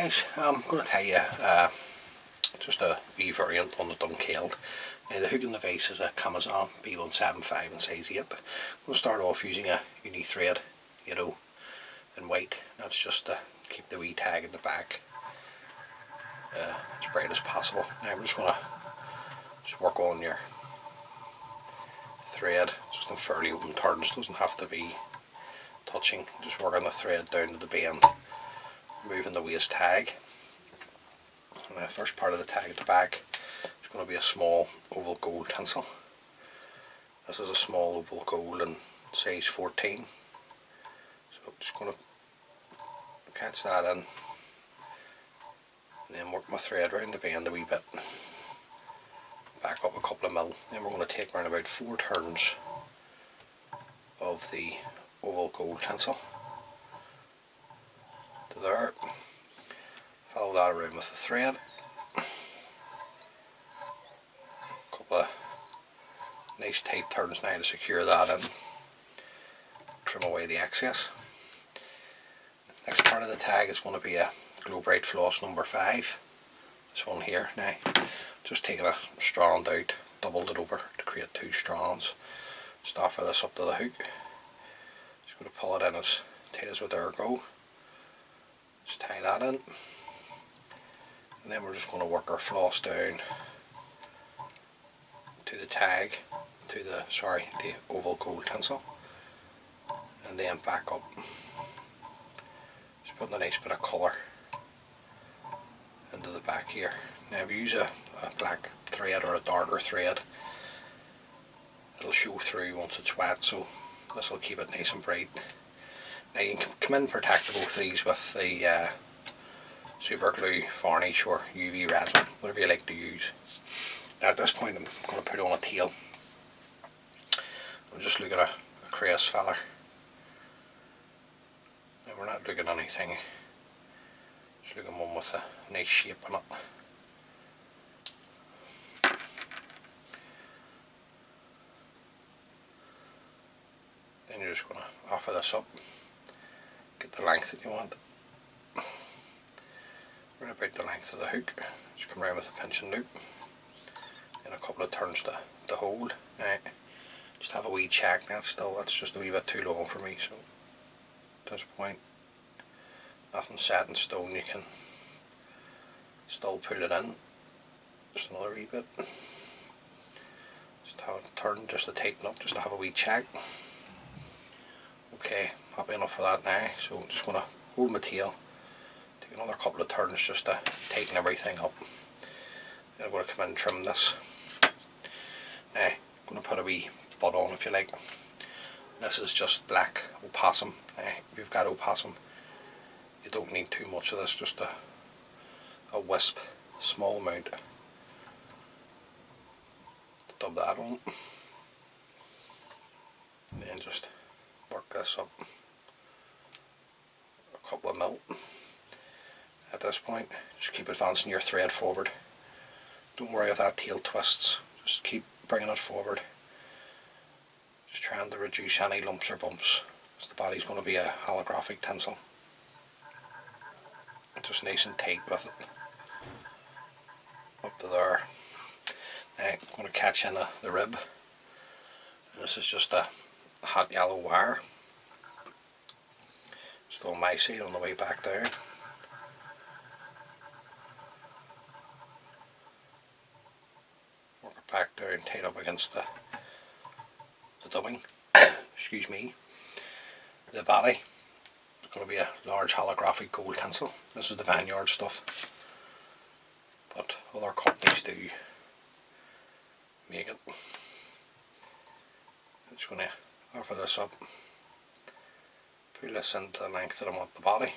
guys, I'm going to tell you just a wee variant on the Dunkeld. Now the hook in the vise is a Amazon B175 in size 8. I'm going to start off using a uni thread, yellow and white. That's just to keep the wee tag at the back as bright as possible. Now I'm just going to work on your thread, just in fairly open turns, doesn't have to be touching, just working the thread down to the bend, moving the waist tag. And the first part of the tag at the back is going to be a small oval gold tinsel. This is a small oval gold in size 14, so I'm just going to catch that in and then work my thread around the bend a wee bit, back up a couple of mil. Then we're going to take around about 4 turns of the oval gold tinsel to there. Follow that around with the thread. Couple of nice tight turns now to secure that in. Trim away the excess. Next part of the tag is going to be a Glow Bright floss number 5. This one here. Now, just taking a strand out, doubled it over to create 2 strands. Just offer this up to the hook. Just going to pull it in as tight as would there go. Just tie that in. And then we're just going to work our floss down to the tag, to the oval gold tinsel, and then back up. Just putting a nice bit of colour into the back here. Now if you use a black thread or a darker thread, it'll show through once it's wet, so this will keep it nice and bright. Now you can come in protect both these with the super glue, varnish or UV resin, whatever you like to use. Now at this point I'm going to put on a tail. I'm just looking at a crest feather. Now we're not looking at anything, just looking at one with a nice shape in it. Then you're just going to offer this up, get the length that you want. Around about the length of the hook, just come around with a pinch and loop, and a couple of turns to hold. Now, just have a wee check. That's just a wee bit too long for me, so at this point, nothing set in stone. You can still pull it in. Just another wee bit. Just have it turn, just to tighten up, just to have a wee check. Okay, happy enough for that now. So I'm just going to hold my tail. Take another couple of turns just to tighten everything up. Then I'm going to come in and trim this. Now I'm going to put a wee bud on if you like. This is just black opossum. Now if you've got opossum, you don't need too much of this, just a wisp, small amount. Dub that on. And then just work this up a couple of mil. At this point, just keep advancing your thread forward. Don't worry if that tail twists, just keep bringing it forward. Just trying to reduce any lumps or bumps, because the body's going to be a holographic tinsel. Just nice and tight with it. Up to there. Now I'm going to catch in the rib. And this is just a hot yellow wire. Just on my side on the way back down. Back down, tied up against the dubbing. Excuse me. The body is going to be a large holographic gold tinsel. This is the Vineyard stuff, but other companies do make it. I'm just going to offer this up, pull this into the length that I want the body,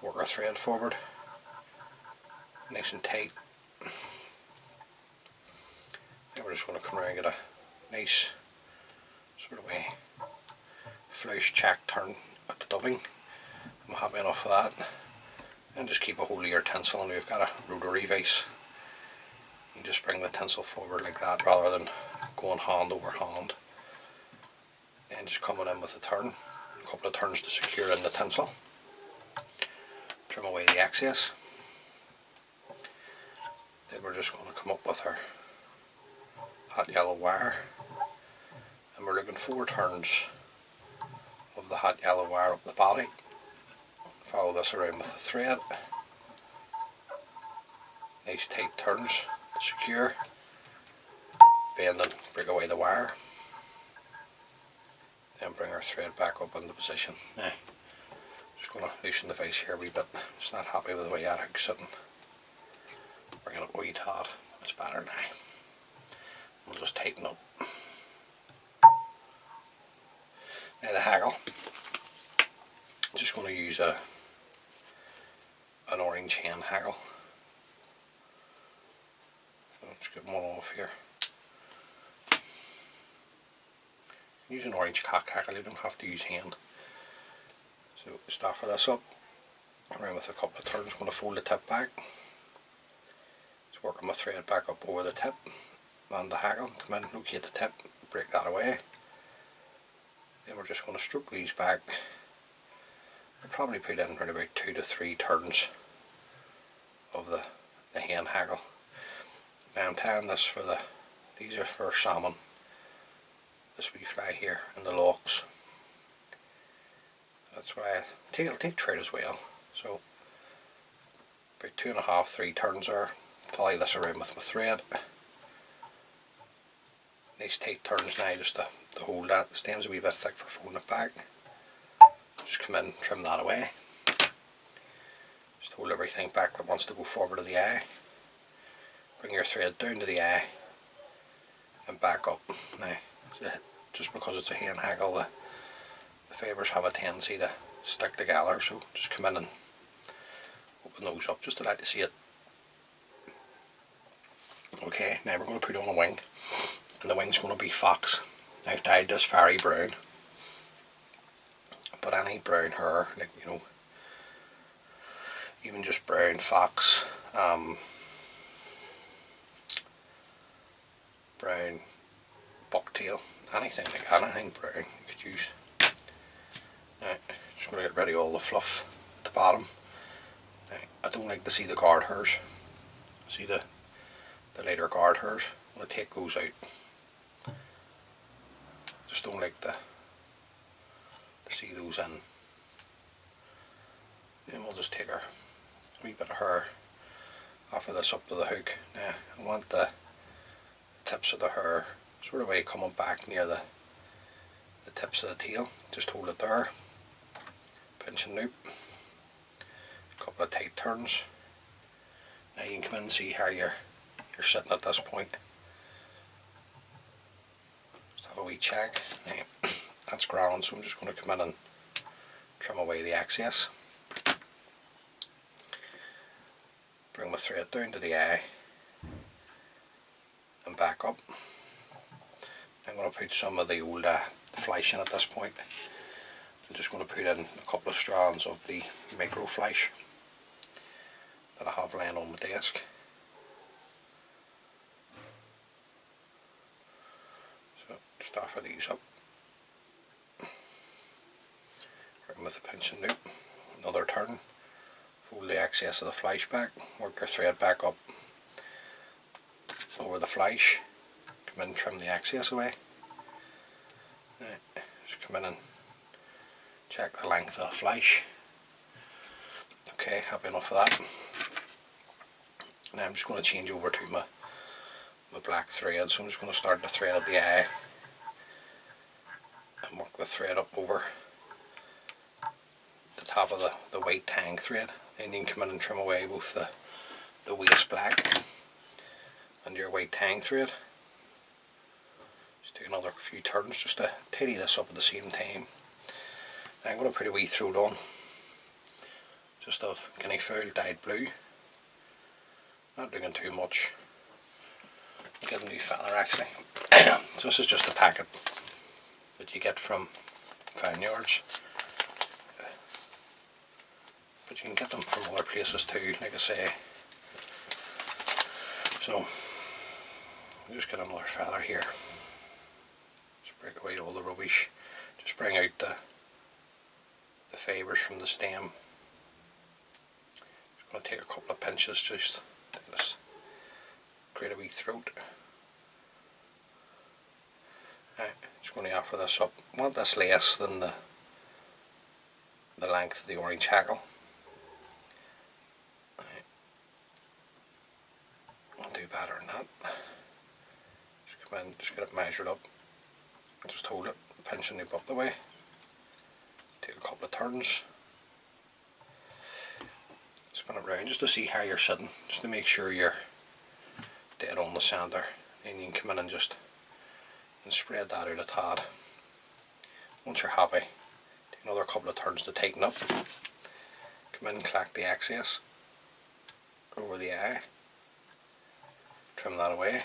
work our thread forward nice and tight. Then we're just going to come around and get a nice sort of a flush check turn at the dubbing. I'm happy enough for that. And just keep a hold of your tinsel, and we've got a rotary vise. You just bring the tinsel forward like that rather than going hand over hand. Then just coming in with a turn, a couple of turns to secure in the tinsel. Trim away the excess. Then we're just going to come up with our hot yellow wire, and we're looking 4 turns of the hot yellow wire up the body. Follow this around with the thread. Nice tight turns to secure. Bend and break away the wire. Then bring our thread back up into position. Now, just going to loosen the vise here a wee bit. Just not happy with the way that hook's sitting. Bring it up a wee tad. That's better now. We'll just tighten up. Now the hackle. Just going to use an orange hand hackle. So let's get one off here. Use an orange cock hackle, you don't have to use hand. So start for this up, around with a couple of turns. I'm going to fold the tip back. Just working my thread back up over the tip and the hackle. Come in, locate the tip, break that away. Then we're just going to stroke these back. We'll probably put in around about 2 to 3 turns of the hand hackle. Now I'm tying this for these are for salmon. This wee fly here and the locks. That's why it'll take trout as well. So about 2.5, 3 turns there. Follow this around with my thread. Nice tight turns now just to hold that. The stem's a wee bit thick for folding it back. Just come in and trim that away. Just hold everything back that wants to go forward to the eye. Bring your thread down to the eye and back up. Now, just because it's a hand hackle, the fibres have a tendency to stick together, so just come in and open those up just to let you see it. Okay, now we're going to put on a wing, and the wing's going to be fox. I've dyed this fairy brown, but any brown hair, like, you know, even just brown fox, brown bucktail, anything like that, anything brown you could use. Now, just going to get rid of all the fluff at the bottom. Now, I don't like to see the guard hairs. See the later guard hairs? I'm going to take those out. Just don't like to see those in. Then we'll just take our wee bit of hair off of this up to the hook. Now, I want the tips of the hair sort of way coming back near the tips of the tail. Just hold it there, pinch and loop, a couple of tight turns. Now you can come in and see how you're sitting at this point. Just have a wee check. Now, that's grand, so I'm just going to come in and trim away the excess. Bring my thread down to the eye and back up. I'm going to put some of the old flesh in at this point. I'm just going to put in a couple of strands of the micro flesh that I have laying on my desk. So start for these up. Working with a pinch and loop. Another turn. Fold the excess of the flesh back. Work your thread back up over the flesh. Come in and trim the excess away. Just come in and check the length of the flesh. Okay, happy enough of that. Now I'm just going to change over to my black thread. So I'm just going to start the thread at the eye and work the thread up over the top of the white tang thread. Then you can come in and trim away both the waist black and your white tang thread. Just take another few turns just to tidy this up at the same time. Now I'm going to put a wee throat on, just of Guinea Fowl dyed blue. Not doing too much. Get a new feather actually. So this is just a packet that you get from Vineyards, but you can get them from other places too, like I say. So I'll just get another feather here. Just break away all the rubbish. Just bring out the fibres from the stem. Just going to take a couple of pinches just to this, create a wee throat. Right, just going to offer this up. I want this less than the length of the orange hackle. Right. I'll do better than that. Just come in, just get it measured up. Just hold it, pinch and nip up the way. Take a couple of turns. Spin it round just to see how you're sitting, just to make sure you're dead on the centre. Then you can come in and just spread that out a tad. Once you're happy, take another couple of turns to tighten up. Come in and collect the excess over the eye. Trim that away.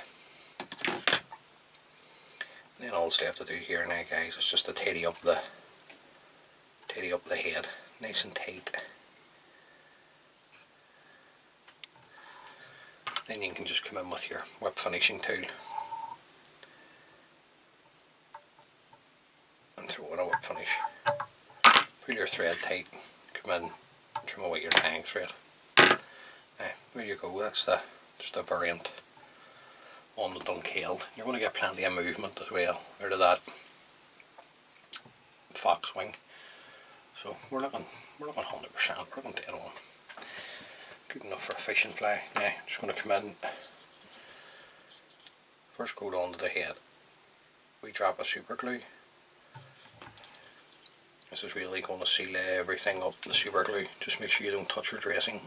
And then all that's left to do here now, guys, is just to tidy up the head, nice and tight. Then you can just come in with your whip finishing tool and throw in a whip finish. Pull your thread tight, come in, trim away your tying thread. Now, there you go. That's just a variant on the Dunkeld. You're going to get plenty of movement as well out of that fox wing. So we're looking 100%. We're looking dead on. Good enough for a fishing fly. Now, just going to come in. First go down to the head. We drop a super glue. This is really going to seal everything up, the super glue. Just make sure you don't touch your dressing.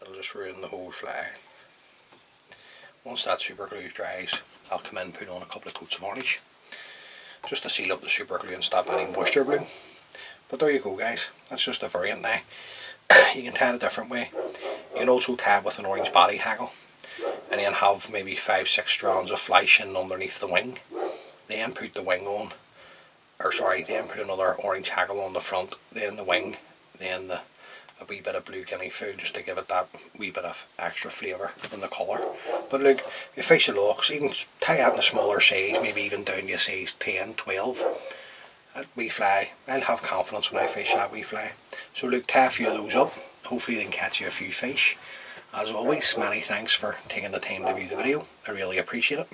It'll just ruin the whole fly. Once that super glue dries, I'll come in and put on a couple of coats of varnish just to seal up the super glue and stop any moisture bloom. But there you go, guys, that's just a variant now. You can tie it a different way. You can also tie it with an orange body hackle and then have maybe 5-6 strands of flesh in underneath the wing, then put the wing on, then put another orange hackle on the front, then the wing, then a wee bit of blue Guinea Fowl just to give it that wee bit of extra flavour in the colour. But look, if fish looks, you can tie it in a smaller size, maybe even down to a size 10, 12. That wee fly, I'll have confidence when I fish that wee fly. So look, tie a few of those up, hopefully they can catch you a few fish. As always, many thanks for taking the time to view the video, I really appreciate it.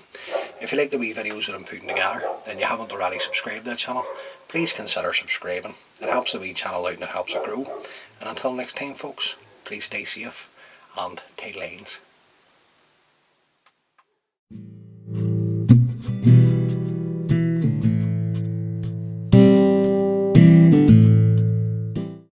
If you like the wee videos that I'm putting together, and you haven't already subscribed to the channel, please consider subscribing. It helps the wee channel out and it helps it grow. And until next time folks, please stay safe and tight lines.